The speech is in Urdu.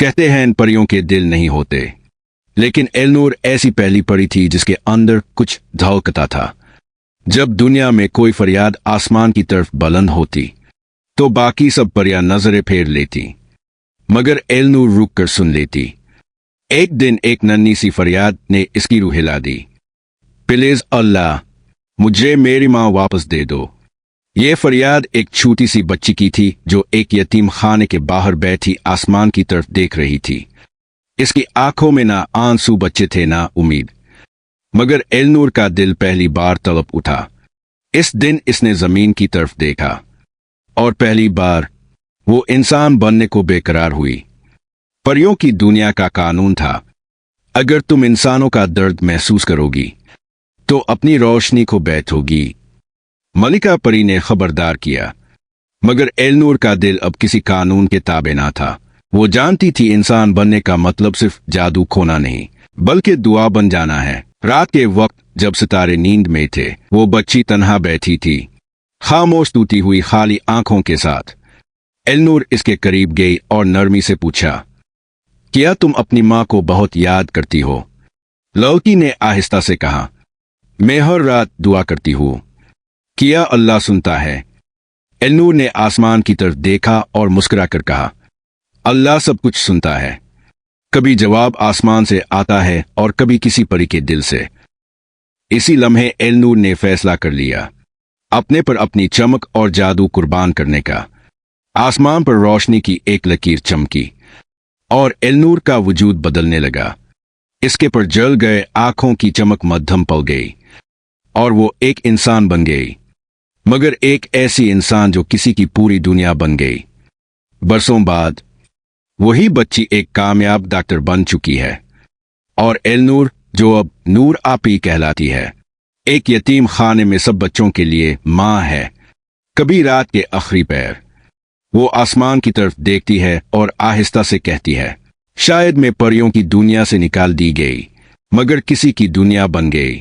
کہتے ہیں ان پریوں کے دل نہیں ہوتے، لیکن ایلنور ایسی پہلی پری تھی جس کے اندر کچھ دھڑکتا تھا۔ جب دنیا میں کوئی فریاد آسمان کی طرف بلند ہوتی تو باقی سب پریاں نظریں پھیر لیتی، مگر ایلنور رک کر سن لیتی۔ ایک دن ایک ننھی سی فریاد نے اس کی روح ہلا دی۔ پلیز اللہ، مجھے میری ماں واپس دے دو۔ یہ فریاد ایک چھوٹی سی بچی کی تھی جو ایک یتیم خانے کے باہر بیٹھی آسمان کی طرف دیکھ رہی تھی۔ اس کی آنکھوں میں نہ آنسو بچے تھے نہ امید، مگر ایلنور کا دل پہلی بار تڑپ اٹھا۔ اس دن اس نے زمین کی طرف دیکھا، اور پہلی بار وہ انسان بننے کو بے قرار ہوئی۔ پریوں کی دنیا کا قانون تھا، اگر تم انسانوں کا درد محسوس کرو گی تو اپنی روشنی کو بیٹھو گی۔ ملکہ پری نے خبردار کیا، مگر ایلنور کا دل اب کسی قانون کے تابع نہ تھا۔ وہ جانتی تھی انسان بننے کا مطلب صرف جادو کھونا نہیں، بلکہ دعا بن جانا ہے۔ رات کے وقت جب ستارے نیند میں تھے، وہ بچی تنہا بیٹھی تھی، خاموش ٹوٹی ہوئی خالی آنکھوں کے ساتھ۔ ایلنور اس کے قریب گئی اور نرمی سے پوچھا، کیا تم اپنی ماں کو بہت یاد کرتی ہو؟ لڑکی نے آہستہ سے کہا، میں ہر رات دعا کرتی ہوں۔ کیا اللہ سنتا ہے؟ ایلنور نے آسمان کی طرف دیکھا اور مسکرا کر کہا، اللہ سب کچھ سنتا ہے۔ کبھی جواب آسمان سے آتا ہے اور کبھی کسی پری کے دل سے۔ اسی لمحے ایلنور نے فیصلہ کر لیا، اپنے پر اپنی چمک اور جادو قربان کرنے کا۔ آسمان پر روشنی کی ایک لکیر چمکی اور ایلنور کا وجود بدلنے لگا۔ اس کے پر جل گئے آنکھوں کی چمک مدھم پڑ گئی اور وہ ایک انسان بن گئی، مگر ایک ایسی انسان جو کسی کی پوری دنیا بن گئی۔ برسوں بعد وہی بچی ایک کامیاب ڈاکٹر بن چکی ہے، اور ایلنور جو اب نور آپی کہلاتی ہے، ایک یتیم خانے میں سب بچوں کے لیے ماں ہے۔ کبھی رات کے آخری پہر وہ آسمان کی طرف دیکھتی ہے اور آہستہ سے کہتی ہے، شاید میں پریوں کی دنیا سے نکال دی گئی، مگر کسی کی دنیا بن گئی۔